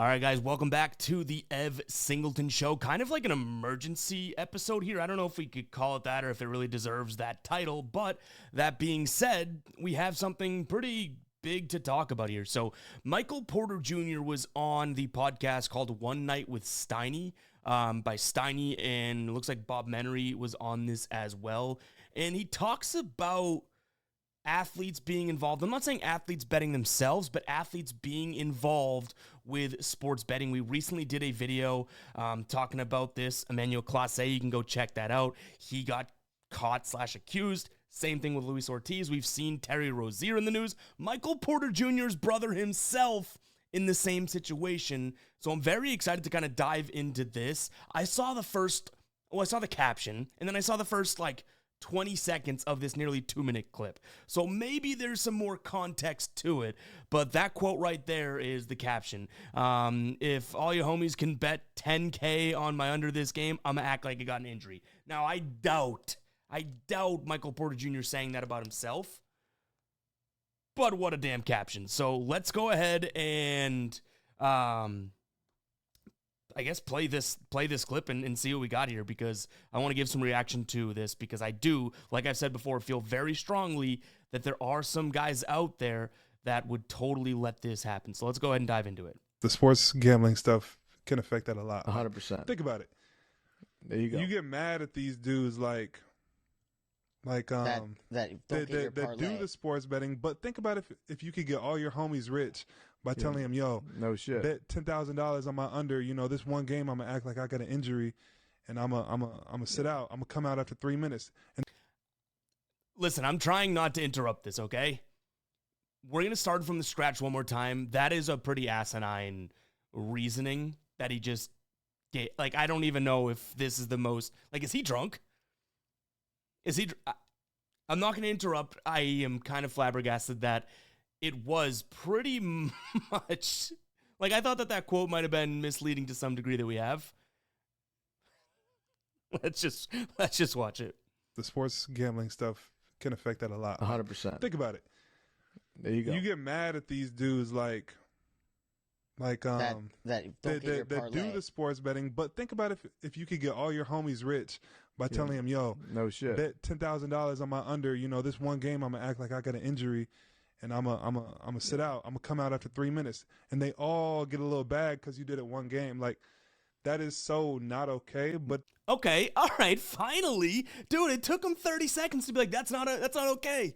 All right, guys, welcome back to the Ev Singleton Show. Kind of like an emergency episode here. I don't know if we could call it that or if it really deserves that title, but that being said, we have something pretty big to talk about here. So Michael Porter Jr. was on the podcast called One Night with Steiny by Steiny, and it looks like Bob Menery was on this as well. And he talks about athletes being involved. I'm not saying athletes betting themselves, but athletes being involved with sports betting. We recently did a video talking about this. Emmanuel Clase, you can go check that out. He got caught/accused. Same thing with Luis Ortiz. We've seen Terry Rozier in the news. Michael Porter Jr.'s brother himself in the same situation. So I'm very excited to kind of dive into this. I saw the caption, and then I saw the first 20 seconds of this nearly 2-minute clip. So maybe there's some more context to it, but that quote right there is the caption. If all your homies can bet $10K on my under this game, I'm gonna act like I got an injury. Now, I doubt Michael Porter Jr. saying that about himself, but what a damn caption. So let's go ahead and I guess play this clip and see what we got here, because I want to give some reaction to this, because I do, like I've said before, feel very strongly that there are some guys out there that would totally let this happen. So let's go ahead and dive into it. The sports gambling stuff can affect that a lot. 100%. Think about it. There you go. You get mad at these dudes that do the sports betting, but think about if you could get all your homies rich by telling them, yo, no shit, bet $10,000 on my under. This one game I'm gonna act like I got an injury, and I'm gonna sit out. I'm gonna come out after 3 minutes. And listen, I'm trying not to interrupt this, okay? We're gonna start from the scratch one more time. That is a pretty asinine reasoning that he just gave. I don't even know if this is the most. Is he drunk? I'm not going to interrupt. I am kind of flabbergasted that it was pretty much I thought that quote might have been misleading to some degree that we have. Let's just watch it. The sports gambling stuff can affect that a lot. 100%. Think about it. There you go. You get mad at these dudes that do the sports betting, but think about if you could get all your homies rich by telling them, yo, no shit, bet $10,000 on my under. This one game I'm gonna act like I got an injury, and I'm gonna sit out. I'm gonna come out after 3 minutes, and they all get a little bag because you did it one game. That is so not okay. But okay, all right, finally, dude, it took him 30 seconds to be like, that's not okay.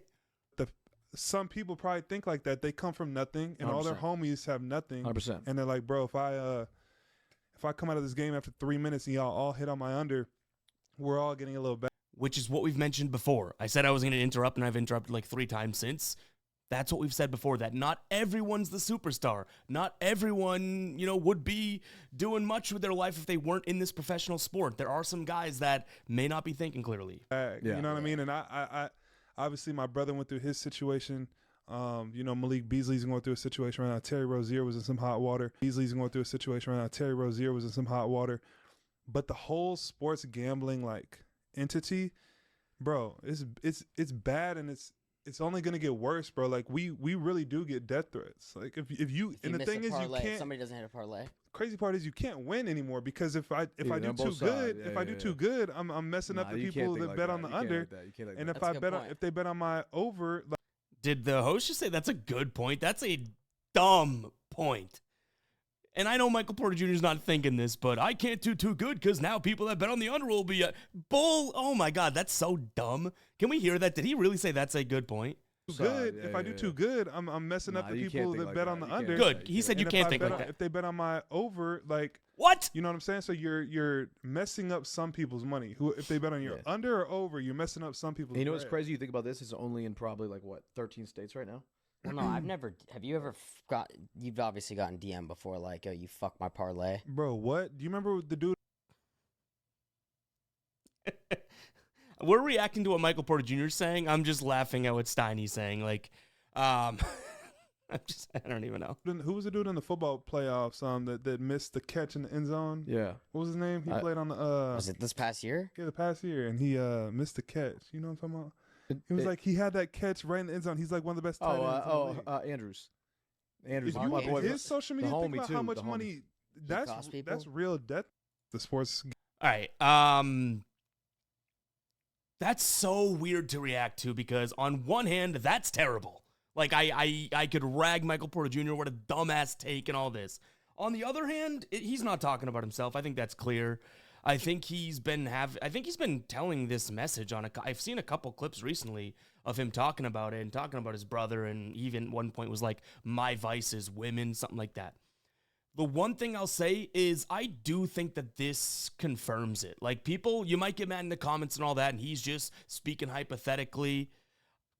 Some people probably think like that. They come from nothing, and 100%. all their homies have nothing. 100%. And they're like, bro, if I come out of this game after 3 minutes and y'all all hit on my under, we're all getting a little back. Which is what we've mentioned before. I said I was going to interrupt, and I've interrupted 3 times since. That's what we've said before, that not everyone's the superstar. Not everyone, would be doing much with their life if they weren't in this professional sport. There are some guys that may not be thinking clearly. You know what I mean? And I obviously, my brother went through his situation. Malik Beasley's going through a situation right now. Terry Rozier was in some hot water. But the whole sports gambling entity, bro, it's bad, and it's only gonna get worse, bro. We really do get death threats. If you and the thing is, you can't. Somebody doesn't hit a parlay. Crazy part is you can't win anymore, because if I do too good, I'm messing up the people that bet on the under. And if they bet on my over, did the host just say that's a good point? That's a dumb point. And I know Michael Porter Jr. is not thinking this, but I can't do too good because now people that bet on the under will be bull. Oh my God, that's so dumb. Can we hear that? Did he really say that's a good point? Good. If I do too good, I'm messing up the people that bet on the under. Good. He said you can't think like that. If they bet on my over, what? You know what I'm saying? So you're messing up some people's money. If they bet on your under or over, you're messing up some people's. You know what's crazy? You think about this? It's only in probably 13 states right now. Well, no, I've never. Have you ever You've obviously gotten DM before, yo, you fuck my parlay, bro. What? Do you remember the dude? We're reacting to what Michael Porter Jr. is saying. I'm just laughing at what Steiny's saying. I don't even know. Who was the dude in the football playoffs that missed the catch in the end zone? Yeah. What was his name? He played on the was it this past year? Yeah, the past year, and he missed the catch. You know what I'm talking about? He was he had that catch right in the end zone. He's one of the best tight ends. Andrews. Andrew's If my you boy. his social media, think homie about too, how much the homie. money cost people? that's real death. The sports. All right. That's so weird to react to because on one hand, that's terrible. Like I could rag Michael Porter Jr. What a dumbass take and all this. On the other hand, he's not talking about himself. I think that's clear. I think he's been telling this message on I've seen a couple clips recently of him talking about it and talking about his brother, and even one point was like, my vice is women, something like that. The one thing I'll say is I do think that this confirms it. Like, people, you might get mad in the comments and all that, and he's just speaking hypothetically.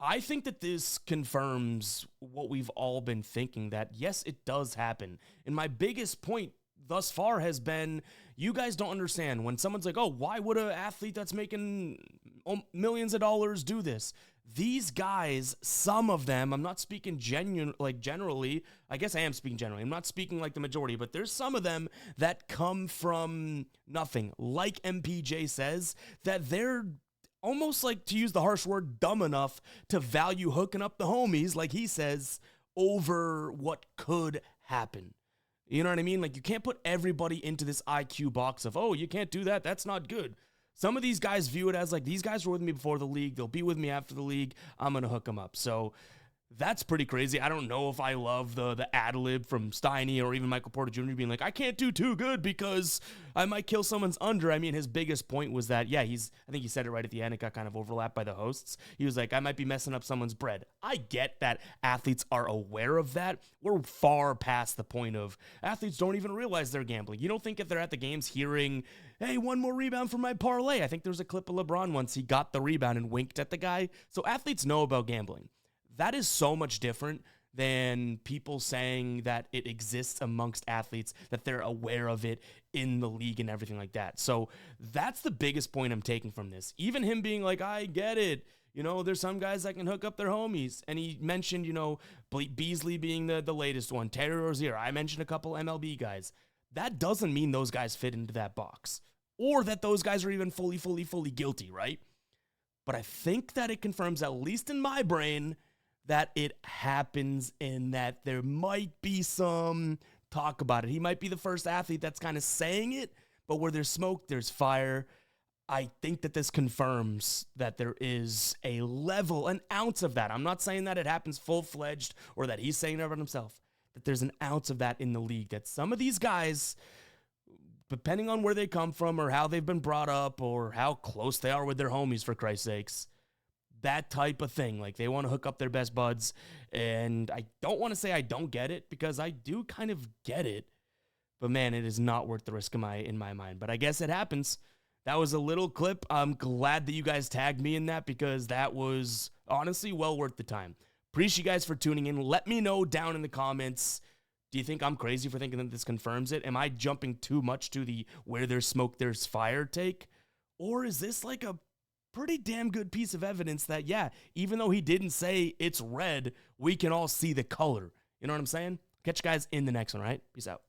I think that this confirms what we've all been thinking, that yes, it does happen. And my biggest point thus far has been, you guys don't understand when someone's like, oh, why would an athlete that's making millions of dollars do this? These guys, some of them, I'm not speaking generally, I guess I am speaking generally. I'm not speaking like the majority, but there's some of them that come from nothing. Like MPJ says, that they're almost, like, to use the harsh word, dumb enough to value hooking up the homies, like he says, over what could happen. You know what I mean? Like, you can't put everybody into this IQ box of, oh, you can't do that, that's not good. Some of these guys view it as like, these guys were with me before the league, they'll be with me after the league, I'm going to hook them up. So that's pretty crazy. I don't know if I love the ad-lib from Steiny or even Michael Porter Jr. being like, I can't do too good because I might kill someone's under. I mean, his biggest point was that, yeah, I think he said it right at the end. It got kind of overlapped by the hosts. He was like, I might be messing up someone's bread. I get that athletes are aware of that. We're far past the point of athletes don't even realize they're gambling. You don't think if they're at the games hearing, hey, one more rebound for my parlay. I think there was a clip of LeBron once. He got the rebound and winked at the guy. So athletes know about gambling. That is so much different than people saying that it exists amongst athletes, that they're aware of it in the league and everything like that. So that's the biggest point I'm taking from this. Even him being like, I get it. You know, there's some guys that can hook up their homies. And he mentioned, you know, Beasley being the latest one, Terry Rozier. I mentioned a couple MLB guys. That doesn't mean those guys fit into that box or that those guys are even fully guilty, right? But I think that it confirms, at least in my brain, that it happens and that there might be some talk about it. He might be the first athlete that's kind of saying it, but where there's smoke, there's fire. I think that this confirms that there is a level, an ounce of that. I'm not saying that it happens full-fledged or that he's saying it about himself, that there's an ounce of that in the league, that some of these guys, depending on where they come from or how they've been brought up or how close they are with their homies, for Christ's sakes, that type of thing. Like, they want to hook up their best buds. And I don't want to say I don't get it, because I do kind of get it. But man, it is not worth the risk in my mind. But I guess it happens. That was a little clip. I'm glad that you guys tagged me in that, because that was honestly well worth the time. Appreciate you guys for tuning in. Let me know down in the comments. Do you think I'm crazy for thinking that this confirms it? Am I jumping too much to the where there's smoke, there's fire take? Or is this like a pretty damn good piece of evidence that, yeah, even though he didn't say it's red, we can all see the color? You know what I'm saying? Catch you guys in the next one, right? Peace out.